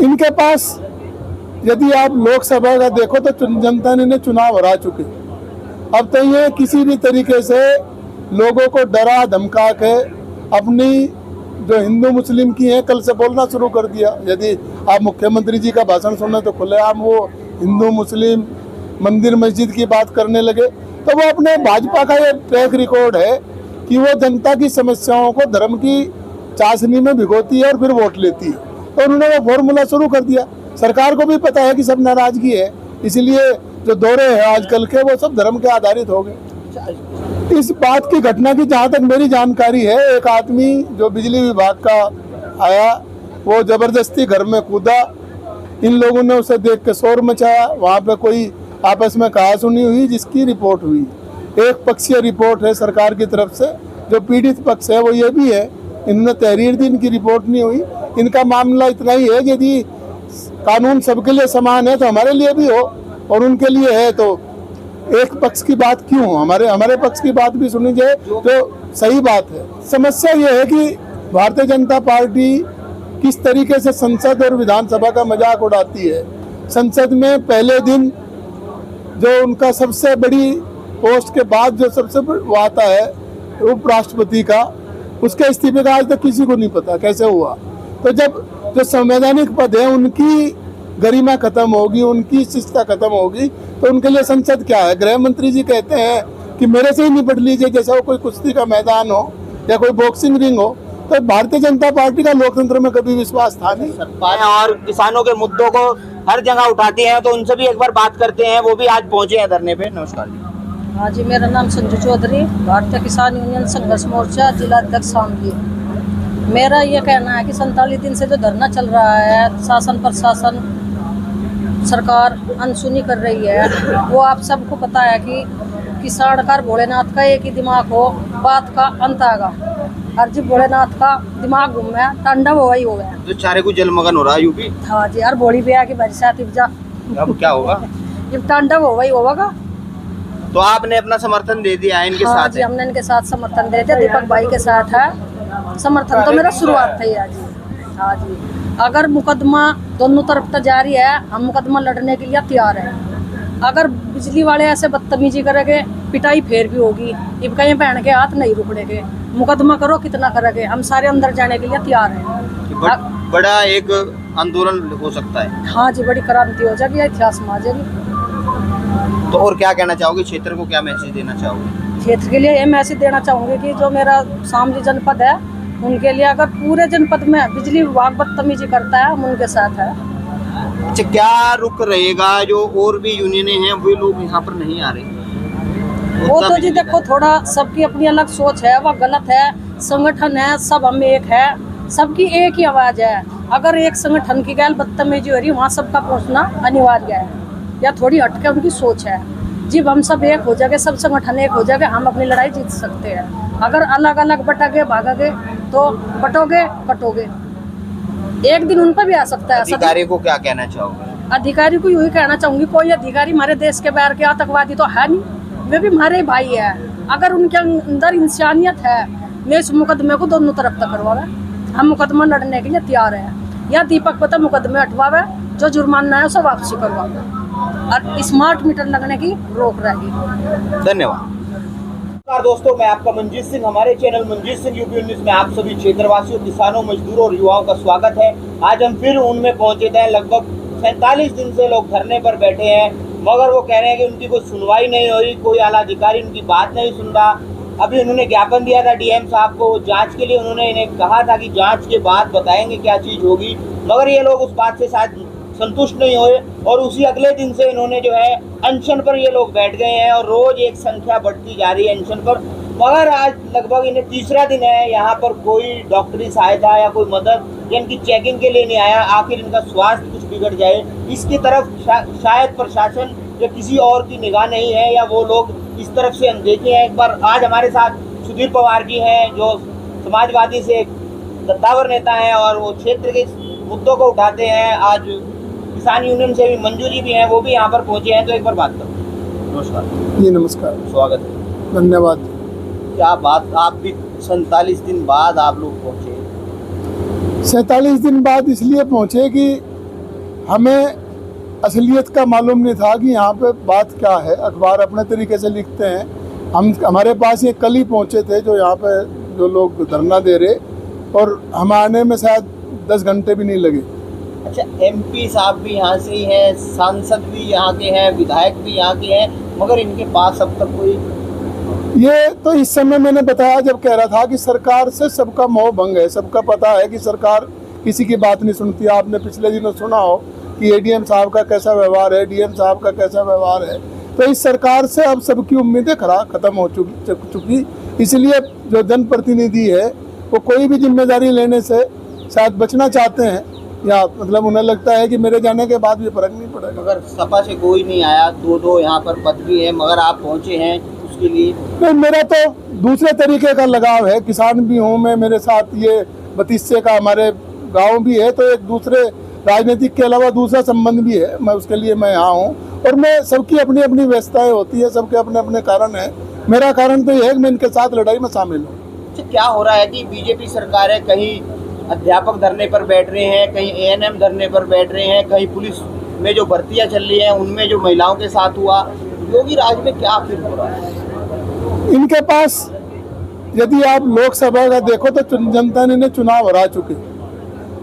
इनके पास यदि आप लोकसभा का देखो तो जनता ने चुनाव हरा चुके। अब तो ये किसी भी तरीके से लोगों को डरा धमका के अपनी जो हिंदू मुस्लिम की है कल से बोलना शुरू कर दिया। यदि आप मुख्यमंत्री जी का भाषण सुने तो खुलेआम वो हिंदू मुस्लिम मंदिर मस्जिद की बात करने लगे। तो वो अपने भाजपा का ये ट्रैक रिकॉर्ड है कि वो जनता की समस्याओं को धर्म की चाशनी में भिगोती है और फिर वोट लेती है। तो उन्होंने वो फॉर्मूला शुरू कर दिया। सरकार को भी पता है कि सब नाराजगी है, इसलिए जो दौरे हैं आजकल के वो सब धर्म के आधारित हो गए। इस बात की घटना की जहाँ तक मेरी जानकारी है, एक आदमी जो बिजली विभाग का आया वो जबरदस्ती घर में कूदा। इन लोगों ने उसे देख के शोर मचाया। वहाँ पे कोई आपस में कहासुनी हुई जिसकी रिपोर्ट हुई। एक पक्षीय रिपोर्ट है सरकार की तरफ से। जो पीड़ित पक्ष है वो ये भी है, इन्होंने तहरीर दी, इनकी रिपोर्ट नहीं हुई। इनका मामला इतना ही है कि यदि कानून सबके लिए समान है तो हमारे लिए भी हो, और उनके लिए है तो एक पक्ष की बात क्यों, हमारे पक्ष की बात भी सुनी जाए तो सही बात है। समस्या ये है कि भारतीय जनता पार्टी किस तरीके से संसद और विधानसभा का मजाक उड़ाती है। संसद में पहले दिन जो उनका सबसे बड़ी पोस्ट के बाद जो सबसे वो आता है उपराष्ट्रपति का, उसके इस्तीफे का आज तक किसी को नहीं पता कैसे हुआ। तो जब जो संवैधानिक पद है उनकी गरिमा खत्म होगी, उनकी शिष्टता खत्म होगी, तो उनके लिए संसद क्या है। गृह मंत्री जी कहते हैं कि मेरे से ही निपट लीजिए, जैसे वो कोई कुश्ती का मैदान हो या कोई बॉक्सिंग रिंग हो। तो भारतीय जनता पार्टी का लोकतंत्र में कभी विश्वास था नहीं। और किसानों के मुद्दों को हर जगह उठाती हैं, तो उनसे भी एक बार बात करते हैं। वो भी आज पहुंचे हैं धरने पे। नमस्कार जी। हाँ जी, मेरा नाम संजू चौधरी, भारतीय किसान यूनियन संघर्ष मोर्चा जिला अध्यक्ष शामली। मेरा ये कहना है कि 47 दिन से जो धरना चल रहा है, शासन प्रशासन सरकार अनसुनी कर रही है। वो आप सबको पता है कि किसान का भोलेनाथ का एक ही दिमाग हो, बात का अंत आएगा। और जी भोलेनाथ का दिमाग घूम गया, तांडव हो ही हो गया। तो चारे को जलमग्न हो रहा है यूपी। हाँ जी, और बोली भी है कि बरसात अब क्या होगा? जब तांडव हो ही होगा। तो आपने अपना समर्थन दे दिया है इनके हाँ साथ? जी, हमने इनके साथ समर्थन दे दिया। दीपक भाई के साथ है समर्थन। तो मेरा शुरुआत था आज। हाँ जी, अगर मुकदमा दोनों तरफ तो जारी है, हम मुकदमा लड़ने के लिए तैयार हैं। अगर बिजली वाले ऐसे बदतमीजी करेंगे, पिटाई फेर भी होगी। इब कहीं पहन के हाथ नहीं रुकनेगे, मुकदमा करो कितना करेंगे, हम सारे अंदर जाने के लिए तैयार हैं। बड़ा एक आंदोलन हो सकता है। हाँ जी, बड़ी क्रांति हो जाएगी, इतिहास में आ जाएगी। तो और क्या कहना चाहोगे, क्षेत्र को क्या मैसेज देना चाहोगे? क्षेत्र के लिए ये मैसेज देना चाहूँगी कि जो मेरा शामली जनपद है उनके लिए, अगर पूरे जनपद में बिजली विभाग बदतमीजी करता है, हम उनके साथ है। अच्छा, क्या रुक रहेगा? जो और भी यूनियनें हैं वो लोग यहाँ पर नहीं आ रहे? वो तो जी देखो, थोड़ा सबकी अपनी अलग सोच है, वह गलत है। संगठन है, सब हम एक है, सबकी एक ही आवाज़ है। अगर एक संगठन की गैल बदतमीजी हो रही, वहाँ सबका पहुँचना अनिवार्य है, या थोड़ी हटके उनकी सोच है। जब हम सब एक हो जाएंगे, सब संगठन एक हो जाएंगे, हम अपनी लड़ाई जीत सकते हैं। अगर अलग अलग बटोगे भागोगे तो बटोगे कटोगे, एक दिन उन पर भी आ सकता है। अधिकारी को क्या कहना चाहोगे? अधिकारी को यही कहना चाहूँगी, कोई अधिकारी हमारे देश के बाहर के आतंकवादी तो है नहीं, वे भी हमारे भाई है। अगर उनके अंदर इंसानियत है, मैं इस मुकदमे को दोनों तरफ तक करवावे। हम मुकदमा लड़ने के लिए तैयार है। या दीपक पता मुकदमे हटवावे, जो जुर्माना है उसे वापसी करवावे, और स्मार्ट मीटर लगने की रोक रहेगी। धन्यवाद। नमस्कार दोस्तों, मैं आपका मंजीत सिंह। हमारे चैनल मंजीत सिंह यूपी 19 में आप सभी क्षेत्रवासियों, किसानों, मजदूरों और युवाओं का स्वागत है। आज हम फिर उनमें पहुंचे थे। लगभग 47 दिन से लोग धरने पर बैठे हैं, मगर वो कह रहे हैं कि उनकी कोई सुनवाई नहीं हो रही, कोई आला अधिकारी उनकी बात नहीं सुन रहा। अभी उन्होंने ज्ञापन दिया था डीएम साहब को जांच के लिए। उन्होंने इन्हें कहा था कि जांच के बाद बताएंगे क्या चीज़ होगी, मगर ये लोग उस बात से शायद संतुष्ट नहीं हुए, और उसी अगले दिन से इन्होंने जो है अनशन पर ये लोग बैठ गए हैं, और रोज एक संख्या बढ़ती जा रही है अनशन पर। मगर आज लगभग इन्हें तीसरा दिन है, यहाँ पर कोई डॉक्टरी सहायता या कोई मदद या इनकी चेकिंग के लिए नहीं आया। आखिर इनका स्वास्थ्य कुछ बिगड़ जाए, इसकी तरफ शायद प्रशासन या किसी और की निगाह नहीं है, या वो लोग इस तरफ से अनदेखे हैं। एक बार आज हमारे साथ सुधीर पवार जी हैं, जो समाजवादी से सत्तावर नेता हैं और वो क्षेत्र के मुद्दों को उठाते हैं। आज किसान यूनियन से भी मंजू जी भी हैं, वो भी यहाँ पर पहुँचे हैं, तो एक बार बात करो। नमस्कार जी। नमस्कार, स्वागत है। धन्यवाद। क्या बात, आप भी 47 दिन बाद आप लोग पहुँचे? 47 दिन बाद इसलिए पहुँचे कि हमें असलियत का मालूम नहीं था कि यहाँ पे बात क्या है। अखबार अपने तरीके से लिखते हैं। हमारे पास ये कल ही पहुँचे थे जो यहाँ पे जो लोग धरना दे रहे, और हम आने में शायद 10 घंटे भी नहीं लगे। अच्छा, एमपी साहब भी यहाँ से ही हैं, सांसद भी यहाँ के हैं, विधायक भी यहाँ के हैं, मगर इनके पास अब तक कोई, ये तो इस समय मैंने बताया जब कह रहा था कि सरकार से सबका मोह भंग है। सबका पता है कि सरकार किसी की बात नहीं सुनती। आपने पिछले दिनों सुना हो कि एडीएम साहब का कैसा व्यवहार है, डीएम साहब का कैसा व्यवहार है। तो इस सरकार से अब सबकी उम्मीदें खत्म हो चुकी। इसलिए जो जनप्रतिनिधि है वो कोई भी जिम्मेदारी लेने से शायद बचना चाहते हैं, या मतलब उन्हें लगता है कि मेरे जाने के बाद भी फर्क नहीं पड़ेगा। मगर सपा से कोई नहीं आया, दो यहाँ पर पद भी है, मगर आप पहुँचे हैं उसके लिए। नहीं, मेरा तो दूसरे तरीके का लगाव है। किसान भी हूँ मैं, मेरे साथ ये बतीसे का हमारे गांव भी है, तो एक दूसरे राजनीतिक के अलावा दूसरा संबंध भी है। मैं उसके लिए मैं यहाँ हूँ, और मैं सबकी अपनी अपनी व्यवस्थाएं होती है, सबके अपने अपने कारण है। मेरा कारण तो ये है कि मैं इनके साथ लड़ाई में शामिल हूँ। अच्छा, क्या हो रहा है कि बीजेपी सरकार है, कहीं अध्यापक धरने पर बैठ रहे हैं, कहीं एएनएम धरने पर बैठ रहे हैं, कहीं पुलिस में जो भर्तियां चल रही हैं उनमें जो महिलाओं के साथ हुआ, योगी राज में क्या फिर हो रहा है? इनके पास यदि आप लोकसभा का देखो तो जनता ने चुनाव हरा चुके।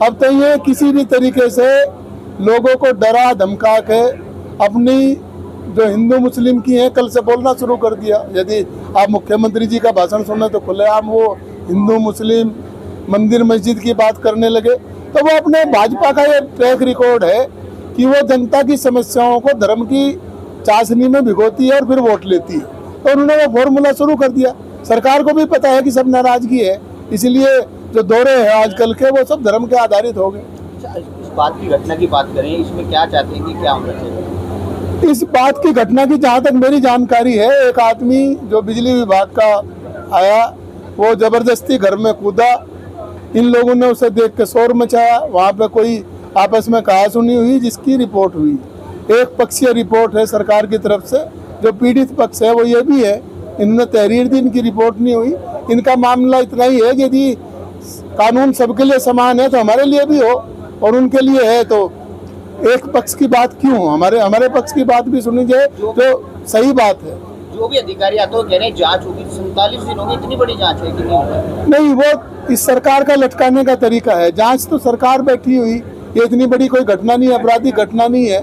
अब तो ये किसी भी तरीके से लोगों को डरा धमका के अपनी जो हिंदू मुस्लिम की है कल से बोलना शुरू कर दिया। यदि आप मुख्यमंत्री जी का भाषण सुने तो खुलेआम वो हिंदू मुस्लिम मंदिर मस्जिद की बात करने लगे। तो वो अपने भाजपा का ये ट्रैक रिकॉर्ड है कि वो जनता की समस्याओं को धर्म की चाशनी में भिगोती है और फिर वोट लेती है। तो उन्होंने वो फॉर्मूला शुरू कर दिया। सरकार को भी पता है कि सब नाराजगी है, इसलिए जो दौरे हैं आजकल के वो सब धर्म के आधारित हो गए। अच्छा, इस बात की घटना की बात करें, इसमें क्या चाहते हैं कि क्या होना चाहिए? इस बात की घटना की जहाँ तक मेरी जानकारी है, एक आदमी जो बिजली विभाग का आया वो जबरदस्ती घर में कूदा। इन लोगों ने उसे देख के शोर मचाया। वहाँ पे कोई आपस में कहासुनी हुई जिसकी रिपोर्ट हुई। एक पक्षीय रिपोर्ट है सरकार की तरफ से। जो पीड़ित पक्ष है वो ये भी है, इन्होंने तहरीर दी, इनकी रिपोर्ट नहीं हुई। इनका मामला इतना ही है कि यदि कानून सबके लिए समान है तो हमारे लिए भी हो, और उनके लिए है तो एक पक्ष की बात क्यों हो? हमारे पक्ष की बात भी सुनी जाए तो सही बात है। जो भी अधिकारी आते हो कह रहे हैं जांच होगी, 47 दिन होगी, इतनी बड़ी जांच है कि नहीं, वो इस सरकार का लटकाने का तरीका है। जांच तो सरकार बैठी हुई, ये इतनी बड़ी कोई घटना नहीं है, आपराधिक घटना नहीं है।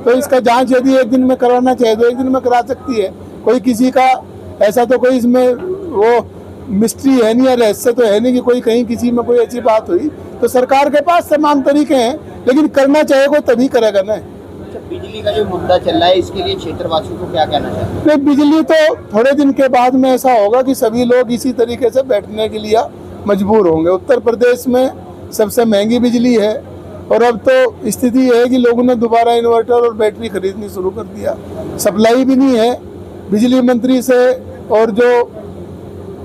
तो इसका जांच यदि एक दिन में कराना चाहे तो एक दिन में करा सकती है। कोई किसी का ऐसा तो कोई इसमें वो मिस्ट्री है नहीं या रहस्य तो है नहीं कि कोई कहीं किसी में कोई ऐसी बात हुई। तो सरकार के पास तमाम तरीके हैं, लेकिन करना चाहेगा तभी करेगा ना। बिजली का जो मुद्दा चल रहा है, इसके लिए क्षेत्रवासियों को क्या कहना चाहते हैं? बिजली तो थोड़े दिन के बाद में ऐसा होगा कि सभी लोग इसी तरीके से बैठने के लिए मजबूर होंगे। उत्तर प्रदेश में सबसे महंगी बिजली है, और अब तो स्थिति है कि लोगों ने दोबारा इन्वर्टर और बैटरी खरीदनी शुरू कर दिया। सप्लाई भी नहीं है। बिजली मंत्री से और जो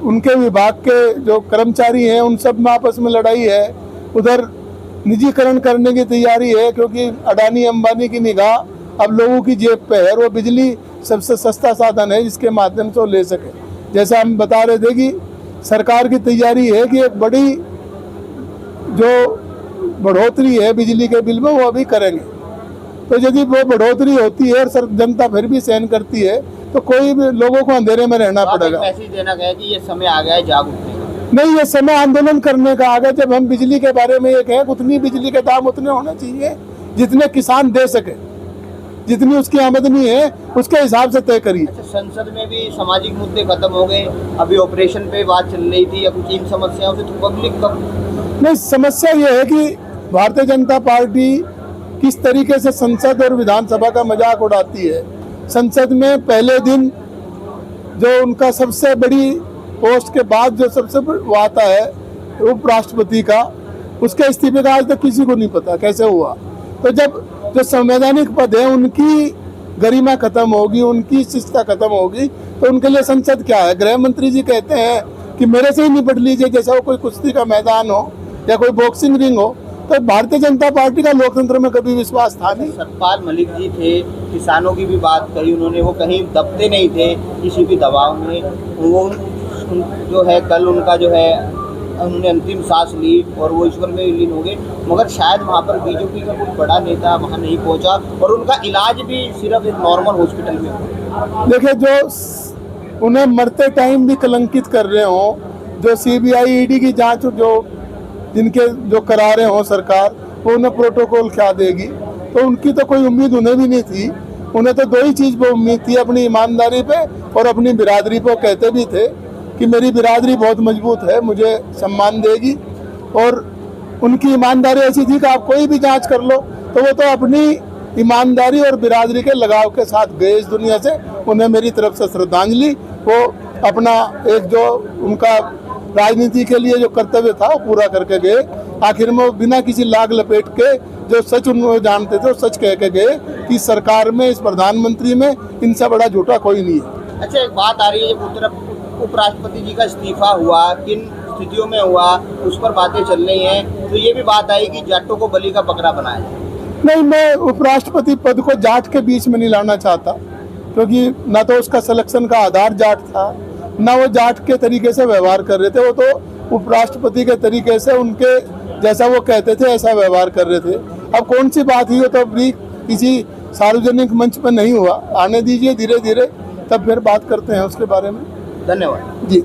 उनके विभाग के जो कर्मचारी हैं उन सब में आपस में लड़ाई है। उधर निजीकरण करने की तैयारी है, क्योंकि अडानी अंबानी की निगाह अब लोगों की जेब पे है, और वो बिजली सबसे सस्ता साधन है जिसके माध्यम से वो ले सके। जैसा हम बता रहे थे कि सरकार की तैयारी है कि एक बड़ी जो बढ़ोतरी है बिजली के बिल में वो अभी करेंगे। तो यदि वो बढ़ोतरी होती है और जनता फिर भी सहन करती है तो कोई भी लोगों को अंधेरे में रहना पड़ेगा। मैसेज देना गया कि ये समय आ गया है जाग उठने का। नहीं, ये समय आंदोलन करने का आ गया। जब हम बिजली के बारे में ये कहें, उतनी बिजली के दाम उतने होने चाहिए जितने किसान दे सके, जितनी उसकी आमदनी है उसके हिसाब से तय करिए। अच्छा, संसद में भी सामाजिक मुद्दे खत्म हो गए, अभी ऑपरेशन पे बात चल रही थी या कुछ इन समस्याओं से तो पब्लिक कब? नहीं, समस्या ये है कि भारतीय जनता पार्टी किस तरीके से संसद और विधानसभा का मजाक उड़ाती है। संसद में पहले दिन जो उनका सबसे बड़ी पोस्ट के बाद जो सबसे वो आता है उपराष्ट्रपति का, उसके इस्तीफे का आज तक किसी को नहीं पता कैसे हुआ। तो जब जो संवैधानिक पद है उनकी गरिमा खत्म होगी, उनकी शिष्टता खत्म होगी, तो उनके लिए संसद क्या है? गृह मंत्री जी कहते हैं कि मेरे से ही निपट लीजिए, जैसा वो कोई कुश्ती का मैदान हो या कोई बॉक्सिंग रिंग हो। तो भारतीय जनता पार्टी का लोकतंत्र में कभी विश्वास था नहीं। सतपाल मलिक जी थे, किसानों की भी बात कही उन्होंने, वो कहीं दबते नहीं थे किसी भी दबाव में। वो जो है कल उनका जो है उन्होंने अंतिम सांस ली और वो ईश्वर में लीन हो गए, मगर शायद वहाँ पर बीजेपी का कोई बड़ा नेता वहाँ नहीं पहुँचा और उनका इलाज भी सिर्फ एक नॉर्मल हॉस्पिटल में हुआ। देखिए, जो उन्हें मरते टाइम भी कलंकित कर रहे हों, जो सीबीआई ईडी की जांच जो जिनके जो करा रहे हों सरकार, वो उन्हें प्रोटोकॉल क्या देगी? तो उनकी तो कोई उम्मीद उन्हें भी नहीं थी। उन्हें तो दो ही चीज़ पे उम्मीद थी, अपनी ईमानदारी पे और अपनी बिरादरी पे। कहते भी थे कि मेरी बिरादरी बहुत मजबूत है, मुझे सम्मान देगी, और उनकी ईमानदारी ऐसी थी कि आप कोई भी जांच कर लो। तो वो तो अपनी ईमानदारी और बिरादरी के लगाव के साथ गए इस दुनिया से। उन्हें मेरी तरफ से श्रद्धांजलि। वो अपना एक जो उनका राजनीति के लिए जो कर्तव्य था वो पूरा करके गए। आखिर में बिना किसी लाग लपेट के जो सच उन्होंने जानते थे वो सच कह के गए कि सरकार में, इस प्रधानमंत्री में इनसे बड़ा झूठा कोई नहीं है। अच्छा, एक बात आ रही है, जब उपराष्ट्रपति जी का इस्तीफा हुआ, किन स्थितियों में हुआ, उस पर बातें चल रही हैं, तो ये भी बात आई कि जाटों को बलि का बकरा बनाया जाए। नहीं, मैं उपराष्ट्रपति पद को जाट के बीच में नहीं लाना चाहता, क्योंकि न तो उसका सिलेक्शन का आधार जाट था, न वो जाट के तरीके से व्यवहार कर रहे थे। वो तो उपराष्ट्रपति के तरीके से उनके जैसा वो कहते थे ऐसा व्यवहार कर रहे थे। अब कौन सी बात हुई हो तो अभी किसी सार्वजनिक मंच पर नहीं हुआ, आने दीजिए, धीरे धीरे तब फिर बात करते हैं उसके बारे में। धन्यवाद जी।